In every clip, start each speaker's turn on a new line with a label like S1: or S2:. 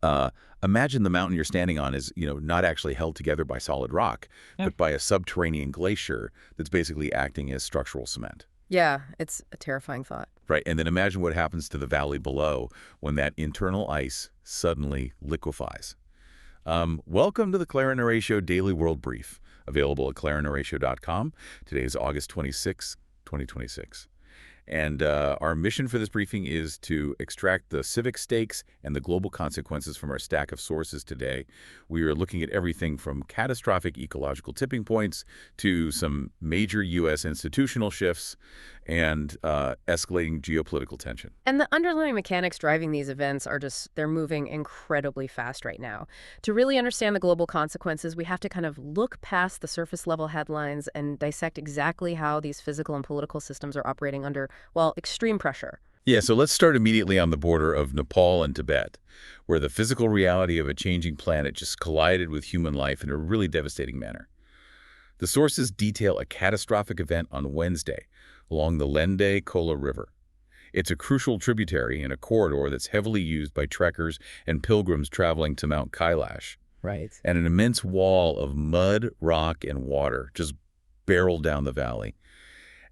S1: Uh, Imagine the mountain you're standing on is, not actually held together by solid rock,
S2: Yeah.
S1: but by a subterranean glacier that's basically acting as structural cement.
S2: Yeah, it's a terrifying thought.
S1: Right, and then imagine what happens to the valley below when that internal ice suddenly liquefies. Welcome to the Clara Horatio Daily World Brief, available at clarenhoratio.com. Today is August 26, 2026. And our mission for this briefing is to extract the civic stakes and the global consequences from our stack of sources today. We are looking at everything from catastrophic ecological tipping points to some major U.S. institutional shifts and escalating geopolitical tension.
S2: And the underlying mechanics driving these events are they're moving incredibly fast right now. To really understand the global consequences, we have to kind of look past the surface level headlines and dissect exactly how these physical and political systems are operating under, well, extreme pressure.
S1: Yeah, so let's start immediately on the border of Nepal and Tibet, where the physical reality of a changing planet just collided with human life in a really devastating manner. The sources detail a catastrophic event on Wednesday along the Lende Kola River. It's a crucial tributary in a corridor that's heavily used by trekkers and pilgrims traveling to Mount Kailash.
S2: Right.
S1: And an immense wall of mud, rock, and water just barreled down the valley.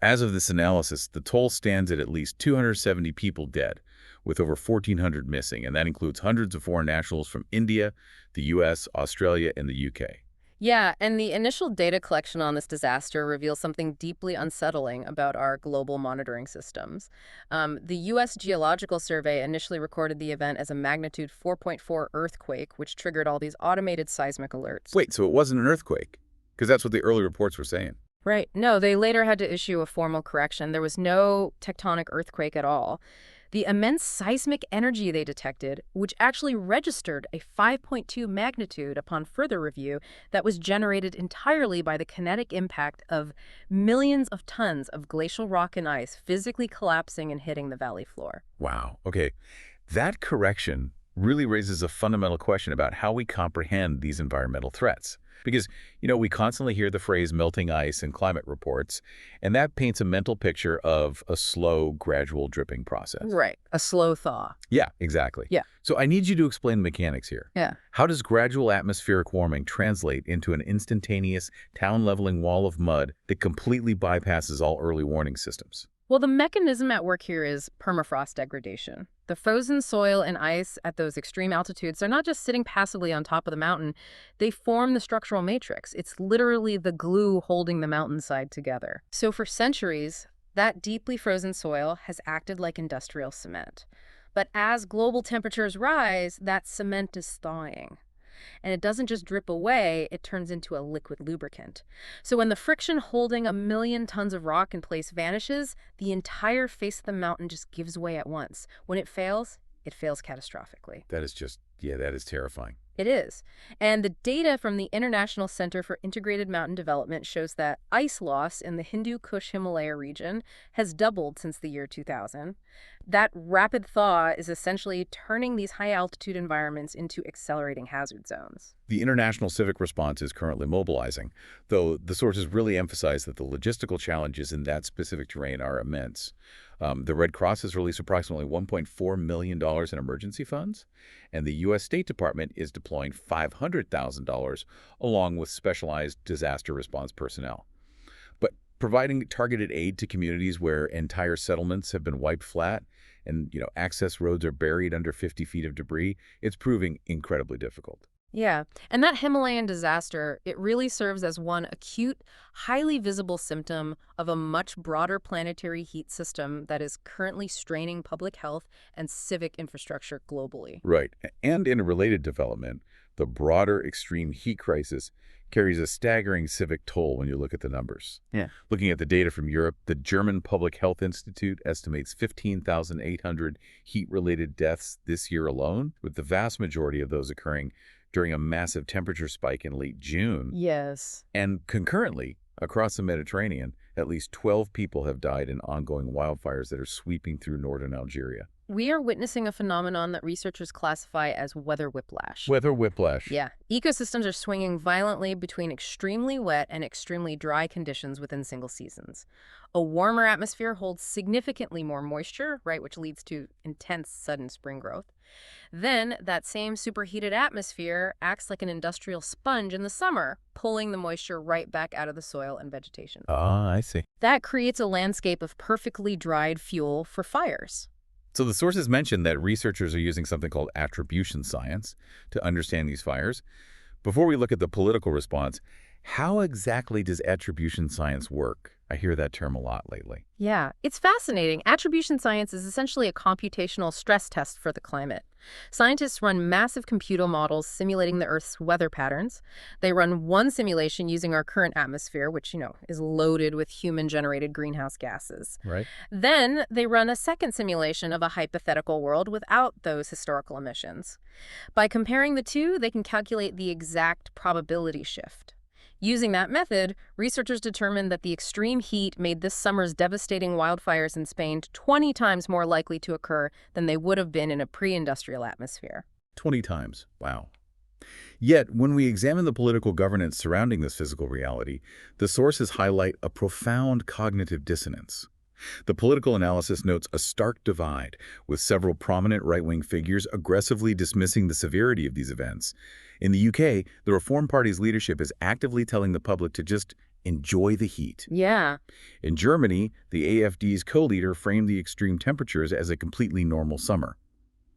S1: As of this analysis, the toll stands at least 270 people dead, with over 1,400 missing, and that includes hundreds of foreign nationals from India, the U.S., Australia, and the U.K.
S2: Yeah, and the initial data collection on this disaster reveals something deeply unsettling about our global monitoring systems. The U.S. Geological Survey initially recorded the event as a magnitude 4.4 earthquake, which triggered all these automated seismic alerts.
S1: Wait, so it wasn't an earthquake? Because that's what the early reports were saying.
S2: Right. No, they later had to issue a formal correction. There was no tectonic earthquake at all. The immense seismic energy they detected, which actually registered a 5.2 magnitude upon further review, that was generated entirely by the kinetic impact of millions of tons of glacial rock and ice physically collapsing and hitting the valley floor.
S1: Wow. Okay. That correction really raises a fundamental question about how we comprehend these environmental threats. Because, we constantly hear the phrase melting ice in climate reports, and that paints a mental picture of a slow, gradual dripping process.
S2: Right. A slow thaw.
S1: Yeah, exactly.
S2: Yeah.
S1: So I need you to explain the mechanics here.
S2: Yeah.
S1: How does gradual atmospheric warming translate into an instantaneous, town-leveling wall of mud that completely bypasses all early warning systems?
S2: Well, the mechanism at work here is permafrost degradation. The frozen soil and ice at those extreme altitudes, they're not just sitting passively on top of the mountain. They form the structural matrix. It's literally the glue holding the mountainside together. So for centuries, that deeply frozen soil has acted like industrial cement. But as global temperatures rise, that cement is thawing. And it doesn't just drip away, it turns into a liquid lubricant. So when the friction holding a million tons of rock in place vanishes, the entire face of the mountain just gives way at once. When it fails catastrophically.
S1: That is terrifying.
S2: It is. And the data from the International Center for Integrated Mountain Development shows that ice loss in the Hindu Kush Himalaya region has doubled since the year 2000. That rapid thaw is essentially turning these high-altitude environments into accelerating hazard zones.
S1: The international civic response is currently mobilizing, though the sources really emphasize that the logistical challenges in that specific terrain are immense. The Red Cross has released approximately $1.4 million in emergency funds, and the U.S. State Department is deploying $500,000 along with specialized disaster response personnel. But providing targeted aid to communities where entire settlements have been wiped flat and, access roads are buried under 50 feet of debris, it's proving incredibly difficult.
S2: Yeah, and that Himalayan disaster, it really serves as one acute, highly visible symptom of a much broader planetary heat system that is currently straining public health and civic infrastructure globally.
S1: Right. And in a related development, the broader extreme heat crisis carries a staggering civic toll when you look at the numbers.
S2: Yeah.
S1: Looking at the data from Europe, the German Public Health Institute estimates 15,800 heat-related deaths this year alone, with the vast majority of those occurring during a massive temperature spike in late June.
S2: Yes.
S1: And concurrently, across the Mediterranean, at least 12 people have died in ongoing wildfires that are sweeping through northern Algeria.
S2: We are witnessing a phenomenon that researchers classify as weather whiplash.
S1: Weather whiplash.
S2: Yeah, ecosystems are swinging violently between extremely wet and extremely dry conditions within single seasons. A warmer atmosphere holds significantly more moisture, right, which leads to intense sudden spring growth. Then, that same superheated atmosphere acts like an industrial sponge in the summer, pulling the moisture right back out of the soil and vegetation.
S1: Ah, I see.
S2: That creates a landscape of perfectly dried fuel for fires.
S1: So the sources mentioned that researchers are using something called attribution science to understand these fires. Before we look at the political response, how exactly does attribution science work? I hear that term a lot lately.
S2: Yeah, it's fascinating. Attribution science is essentially a computational stress test for the climate. Scientists run massive computer models simulating the Earth's weather patterns. They run one simulation using our current atmosphere, which, is loaded with human-generated greenhouse gases.
S1: Right.
S2: Then they run a second simulation of a hypothetical world without those historical emissions. By comparing the two, they can calculate the exact probability shift. Using that method, researchers determined that the extreme heat made this summer's devastating wildfires in Spain 20 times more likely to occur than they would have been in a pre-industrial atmosphere.
S1: 20 times. Wow. Yet, when we examine the political governance surrounding this physical reality, the sources highlight a profound cognitive dissonance. The political analysis notes a stark divide, with several prominent right-wing figures aggressively dismissing the severity of these events. In the UK, the Reform Party's leadership is actively telling the public to just enjoy the heat.
S2: Yeah.
S1: In Germany, the AfD's co-leader framed the extreme temperatures as a completely normal summer.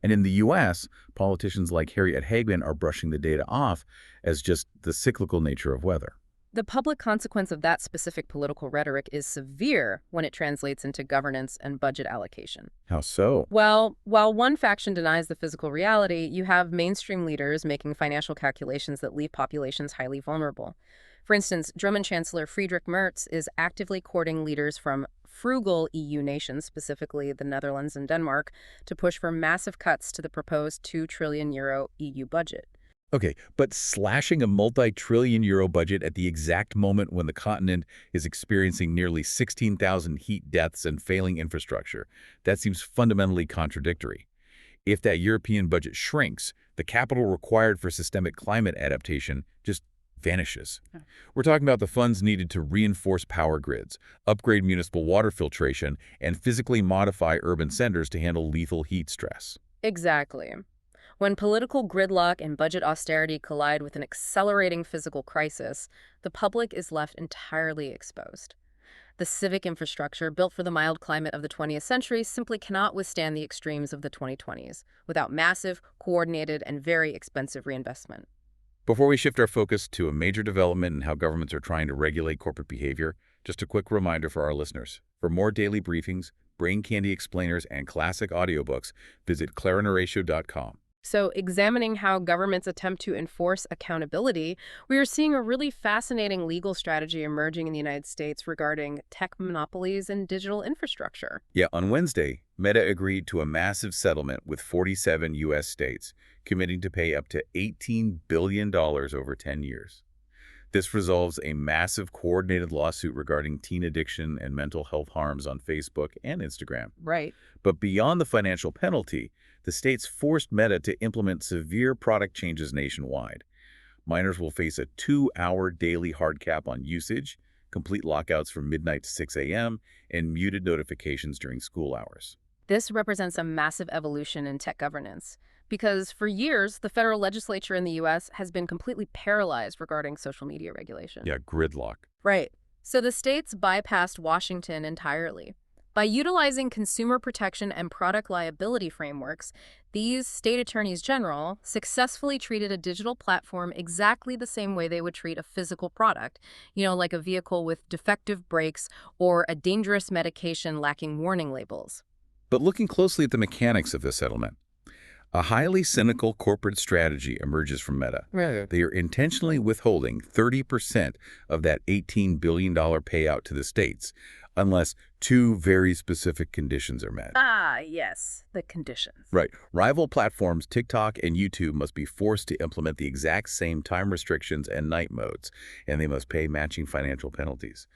S1: And in the U.S., politicians like Harriet Hageman are brushing the data off as just the cyclical nature of weather.
S2: The public consequence of that specific political rhetoric is severe when it translates into governance and budget allocation.
S1: How so?
S2: Well, while one faction denies the physical reality, you have mainstream leaders making financial calculations that leave populations highly vulnerable. For instance, German Chancellor Friedrich Merz is actively courting leaders from frugal EU nations, specifically the Netherlands and Denmark, to push for massive cuts to the proposed €2 trillion EU budget.
S1: Okay, but slashing a multi-trillion-euro budget at the exact moment when the continent is experiencing nearly 16,000 heat deaths and failing infrastructure, that seems fundamentally contradictory. If that European budget shrinks, the capital required for systemic climate adaptation just vanishes. We're talking about the funds needed to reinforce power grids, upgrade municipal water filtration, and physically modify urban centers to handle lethal heat stress.
S2: Exactly. When political gridlock and budget austerity collide with an accelerating physical crisis, the public is left entirely exposed. The civic infrastructure built for the mild climate of the 20th century simply cannot withstand the extremes of the 2020s without massive, coordinated, and very expensive reinvestment.
S1: Before we shift our focus to a major development in how governments are trying to regulate corporate behavior, just a quick reminder for our listeners. For more daily briefings, brain candy explainers, and classic audiobooks, visit clarinhoratio.com.
S2: So, examining how governments attempt to enforce accountability, we are seeing a really fascinating legal strategy emerging in the United States regarding tech monopolies and digital infrastructure.
S1: Yeah, on Wednesday, Meta agreed to a massive settlement with 47 U.S. states, committing to pay up to $18 billion over 10 years. This resolves a massive coordinated lawsuit regarding teen addiction and mental health harms on Facebook and Instagram.
S2: Right.
S1: But beyond the financial penalty, the states forced Meta to implement severe product changes nationwide. Minors will face a 2-hour daily hard cap on usage, complete lockouts from midnight to 6 a.m., and muted notifications during school hours.
S2: This represents a massive evolution in tech governance, because for years, the federal legislature in the U.S. has been completely paralyzed regarding social media regulation.
S1: Yeah, gridlock.
S2: Right. So the states bypassed Washington entirely. By utilizing consumer protection and product liability frameworks, these state attorneys general successfully treated a digital platform exactly the same way they would treat a physical product, like a vehicle with defective brakes or a dangerous medication lacking warning labels.
S1: But looking closely at the mechanics of this settlement, a highly cynical corporate strategy emerges from Meta.
S2: Right.
S1: They are intentionally withholding 30% of that $18 billion payout to the states, unless two very specific conditions are met.
S2: Ah, yes, the conditions.
S1: Right. Rival platforms TikTok and YouTube must be forced to implement the exact same time restrictions and night modes, and they must pay matching financial penalties.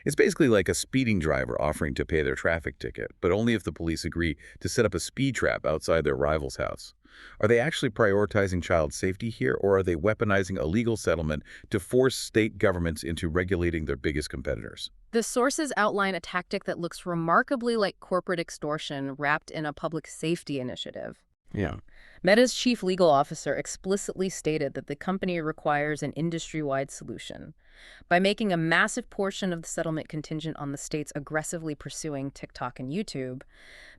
S1: It's basically like a speeding driver offering to pay their traffic ticket, but only if the police agree to set up a speed trap outside their rival's house. Are they actually prioritizing child safety here, or are they weaponizing a legal settlement to force state governments into regulating their biggest competitors?
S2: The sources outline a tactic that looks remarkably like corporate extortion wrapped in a public safety initiative.
S1: Yeah.
S2: Meta's chief legal officer explicitly stated that the company requires an industry-wide solution. By making a massive portion of the settlement contingent on the states aggressively pursuing TikTok and YouTube,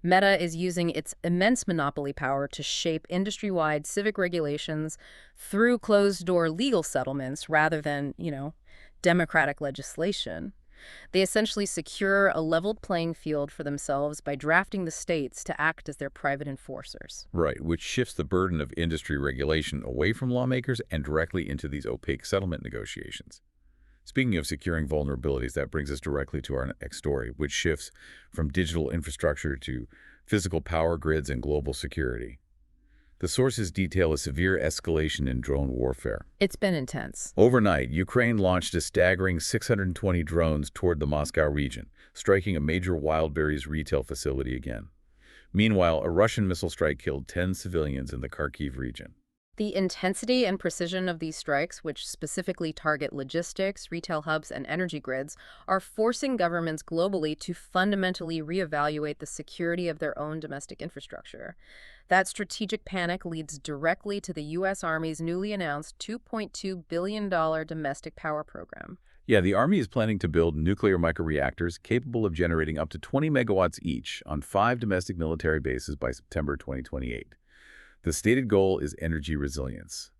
S2: Meta is using its immense monopoly power to shape industry-wide civic regulations through closed-door legal settlements rather than, democratic legislation. They essentially secure a leveled playing field for themselves by drafting the states to act as their private enforcers.
S1: Right, which shifts the burden of industry regulation away from lawmakers and directly into these opaque settlement negotiations. Speaking of securing vulnerabilities, that brings us directly to our next story, which shifts from digital infrastructure to physical power grids and global security. The sources detail a severe escalation in drone warfare.
S2: It's been intense.
S1: Overnight, Ukraine launched a staggering 620 drones toward the Moscow region, striking a major Wildberries retail facility again. Meanwhile, a Russian missile strike killed 10 civilians in the Kharkiv region.
S2: The intensity and precision of these strikes, which specifically target logistics, retail hubs, and energy grids, are forcing governments globally to fundamentally reevaluate the security of their own domestic infrastructure. That strategic panic leads directly to the U.S. Army's newly announced $2.2 billion domestic power program.
S1: Yeah, the Army is planning to build nuclear microreactors capable of generating up to 20 megawatts each on 5 domestic military bases by September 2028. The stated goal is energy resilience.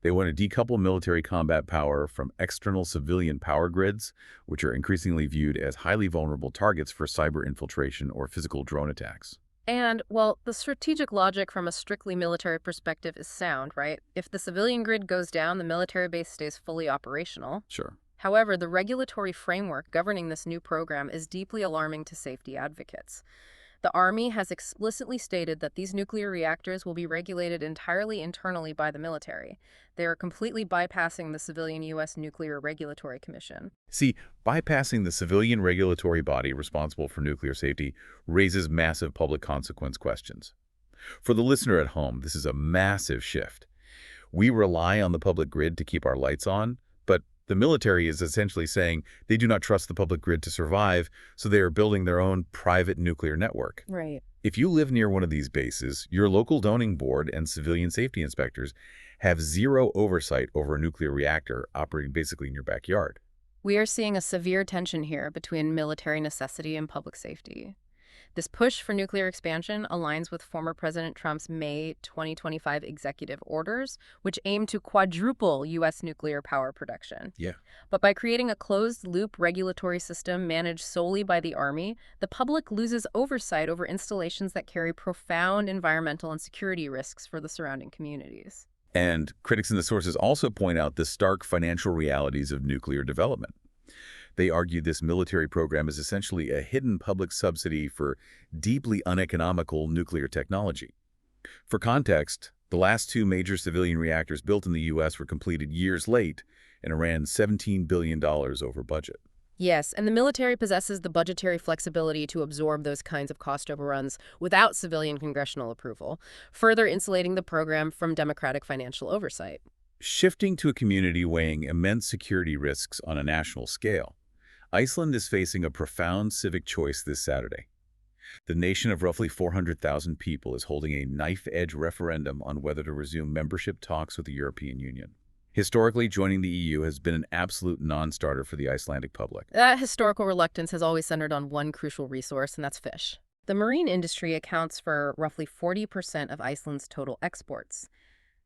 S1: They want to decouple military combat power from external civilian power grids, which are increasingly viewed as highly vulnerable targets for cyber infiltration or physical drone attacks.
S2: And, well, the strategic logic from a strictly military perspective is sound, right? If the civilian grid goes down, the military base stays fully operational.
S1: Sure.
S2: However, the regulatory framework governing this new program is deeply alarming to safety advocates. The Army has explicitly stated that these nuclear reactors will be regulated entirely internally by the military. They are completely bypassing the civilian U.S. Nuclear Regulatory Commission.
S1: See, bypassing the civilian regulatory body responsible for nuclear safety raises massive public consequence questions. For the listener at home, this is a massive shift. We rely on the public grid to keep our lights on, but the military is essentially saying they do not trust the public grid to survive, so they are building their own private nuclear network.
S2: Right.
S1: If you live near one of these bases, your local zoning board and civilian safety inspectors have zero oversight over a nuclear reactor operating basically in your backyard.
S2: We are seeing a severe tension here between military necessity and public safety. This push for nuclear expansion aligns with former President Trump's May 2025 executive orders, which aim to quadruple U.S. nuclear power production.
S1: Yeah.
S2: But by creating a closed-loop regulatory system managed solely by the Army, the public loses oversight over installations that carry profound environmental and security risks for the surrounding communities.
S1: And critics in the sources also point out the stark financial realities of nuclear development. They argue this military program is essentially a hidden public subsidy for deeply uneconomical nuclear technology. For context, the last 2 major civilian reactors built in the U.S. were completed years late and ran $17 billion over budget.
S2: Yes, and the military possesses the budgetary flexibility to absorb those kinds of cost overruns without civilian congressional approval, further insulating the program from democratic financial oversight.
S1: Shifting to a community weighing immense security risks on a national scale, Iceland is facing a profound civic choice this Saturday. The nation of roughly 400,000 people is holding a knife-edge referendum on whether to resume membership talks with the European Union. Historically, joining the EU has been an absolute non-starter for the Icelandic public.
S2: That historical reluctance has always centered on one crucial resource, and that's fish. The marine industry accounts for roughly 40% of Iceland's total exports.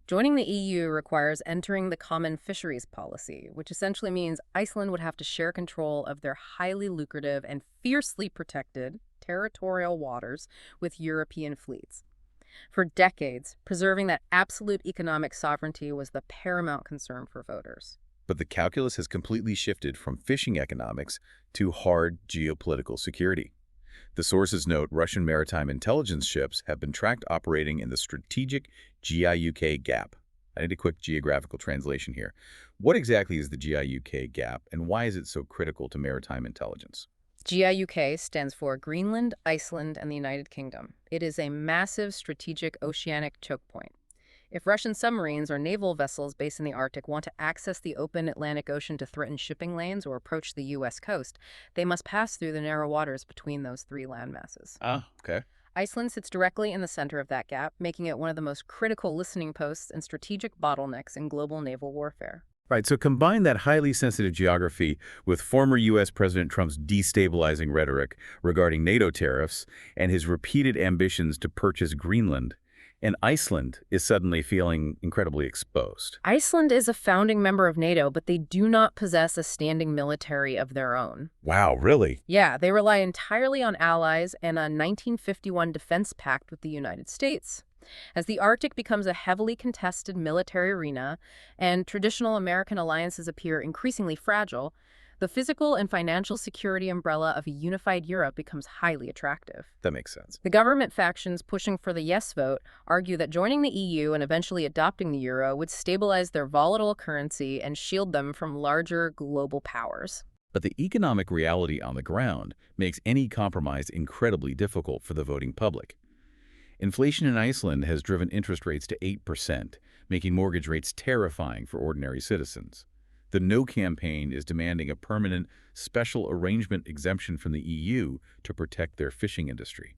S2: Joining the EU requires entering the Common Fisheries Policy, which essentially means Iceland would have to share control of their highly lucrative and fiercely protected territorial waters with European fleets. For decades, preserving that absolute economic sovereignty was the paramount concern for voters.
S1: But the calculus has completely shifted from fishing economics to hard geopolitical security. The sources note Russian maritime intelligence ships have been tracked operating in the strategic GIUK gap. I need a quick geographical translation here. What exactly is the GIUK gap, and why is it so critical to maritime intelligence?
S2: GIUK stands for Greenland, Iceland, and the United Kingdom. It is a massive strategic oceanic choke point. If Russian submarines or naval vessels based in the Arctic want to access the open Atlantic Ocean to threaten shipping lanes or approach the U.S. coast, they must pass through the narrow waters between those three landmasses.
S1: Ah, okay.
S2: Iceland sits directly in the center of that gap, making it one of the most critical listening posts and strategic bottlenecks in global naval warfare.
S1: Right, so combine that highly sensitive geography with former U.S. President Trump's destabilizing rhetoric regarding NATO tariffs and his repeated ambitions to purchase Greenland, and Iceland is suddenly feeling incredibly exposed.
S2: Iceland is a founding member of NATO, but they do not possess a standing military of their own.
S1: Wow, really?
S2: Yeah, they rely entirely on allies and a 1951 defense pact with the United States. As the Arctic becomes a heavily contested military arena and traditional American alliances appear increasingly fragile, the physical and financial security umbrella of a unified Europe becomes highly attractive.
S1: That makes sense.
S2: The government factions pushing for the yes vote argue that joining the EU and eventually adopting the euro would stabilize their volatile currency and shield them from larger global powers.
S1: But the economic reality on the ground makes any compromise incredibly difficult for the voting public. Inflation in Iceland has driven interest rates to 8%, making mortgage rates terrifying for ordinary citizens. The No campaign is demanding a permanent special arrangement exemption from the EU to protect their fishing industry.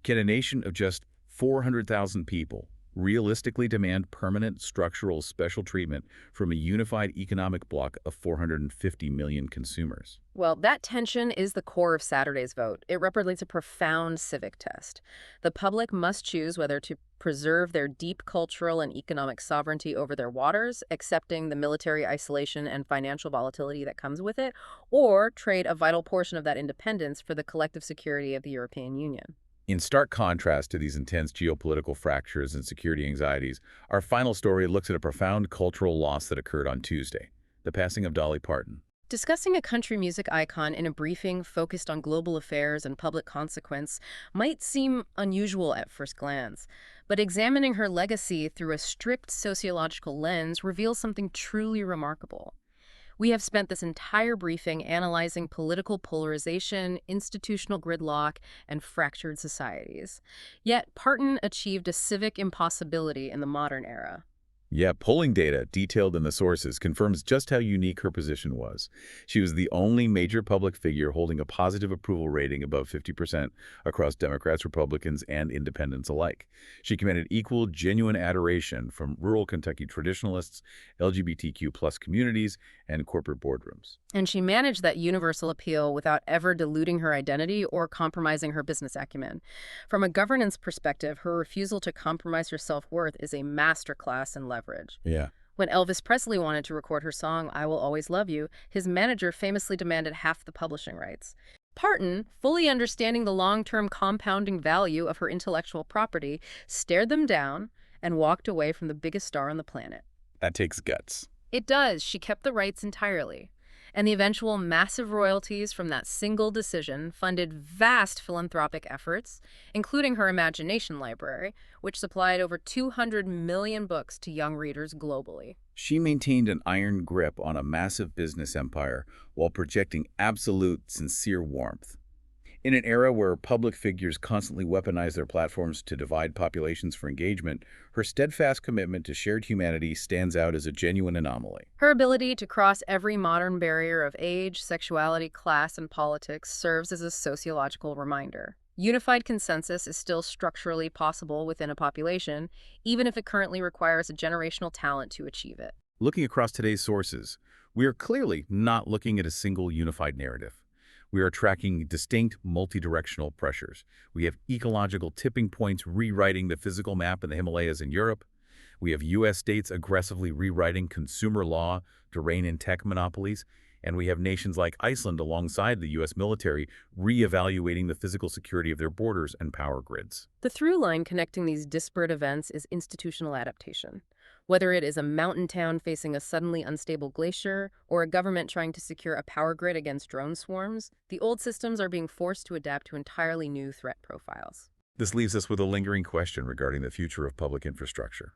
S1: Can a nation of just 400,000 people realistically demand permanent structural special treatment from a unified economic bloc of 450 million consumers?
S2: Well, that tension is the core of Saturday's vote. It represents a profound civic test. The public must choose whether to preserve their deep cultural and economic sovereignty over their waters, accepting the military isolation and financial volatility that comes with it, or trade a vital portion of that independence for the collective security of the European Union.
S1: In stark contrast to these intense geopolitical fractures and security anxieties, our final story looks at a profound cultural loss that occurred on Tuesday, the passing of Dolly Parton.
S2: Discussing a country music icon in a briefing focused on global affairs and public consequence might seem unusual at first glance, but examining her legacy through a strict sociological lens reveals something truly remarkable. We have spent this entire briefing analyzing political polarization, institutional gridlock, and fractured societies. Yet, Parton achieved a civic impossibility in the modern era.
S1: Yeah, polling data detailed in the sources confirms just how unique her position was. She was the only major public figure holding a positive approval rating above 50% across Democrats, Republicans, and independents alike. She commanded equal, genuine adoration from rural Kentucky traditionalists, LGBTQ+ communities, and corporate boardrooms.
S2: And she managed that universal appeal without ever diluting her identity or compromising her business acumen. From a governance perspective, her refusal to compromise her self-worth is a masterclass in leverage.
S1: Yeah.
S2: When Elvis Presley wanted to record her song, I Will Always Love You, his manager famously demanded half the publishing rights. Parton, fully understanding the long-term compounding value of her intellectual property, stared them down and walked away from the biggest star on the planet.
S1: That takes guts.
S2: It does. She kept the rights entirely. And the eventual massive royalties from that single decision funded vast philanthropic efforts, including her Imagination Library, which supplied over 200 million books to young readers globally.
S1: She maintained an iron grip on a massive business empire while projecting absolute, sincere warmth. In an era where public figures constantly weaponize their platforms to divide populations for engagement, her steadfast commitment to shared humanity stands out as a genuine anomaly.
S2: Her ability to cross every modern barrier of age, sexuality, class, and politics serves as a sociological reminder. Unified consensus is still structurally possible within a population, even if it currently requires a generational talent to achieve it.
S1: Looking across today's sources, we are clearly not looking at a single unified narrative. We are tracking distinct multi-directional pressures. We have ecological tipping points rewriting the physical map in the Himalayas in Europe. We have U.S. states aggressively rewriting consumer law to rein in tech monopolies. And we have nations like Iceland alongside the U.S. military reevaluating the physical security of their borders and power grids.
S2: The through line connecting these disparate events is institutional adaptation. Whether it is a mountain town facing a suddenly unstable glacier or a government trying to secure a power grid against drone swarms, the old systems are being forced to adapt to entirely new threat profiles.
S1: This leaves us with a lingering question regarding the future of public infrastructure.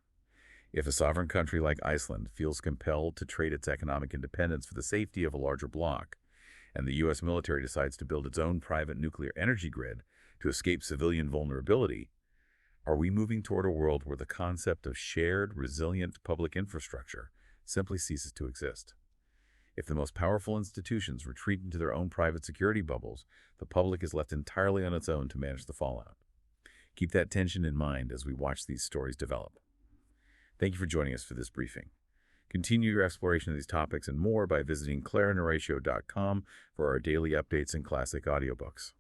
S1: If a sovereign country like Iceland feels compelled to trade its economic independence for the safety of a larger bloc, and the U.S. military decides to build its own private nuclear energy grid to escape civilian vulnerability, are we moving toward a world where the concept of shared, resilient public infrastructure simply ceases to exist? If the most powerful institutions retreat into their own private security bubbles, the public is left entirely on its own to manage the fallout. Keep that tension in mind as we watch these stories develop. Thank you for joining us for this briefing. Continue your exploration of these topics and more by visiting clarineratio.com for our daily updates and classic audiobooks.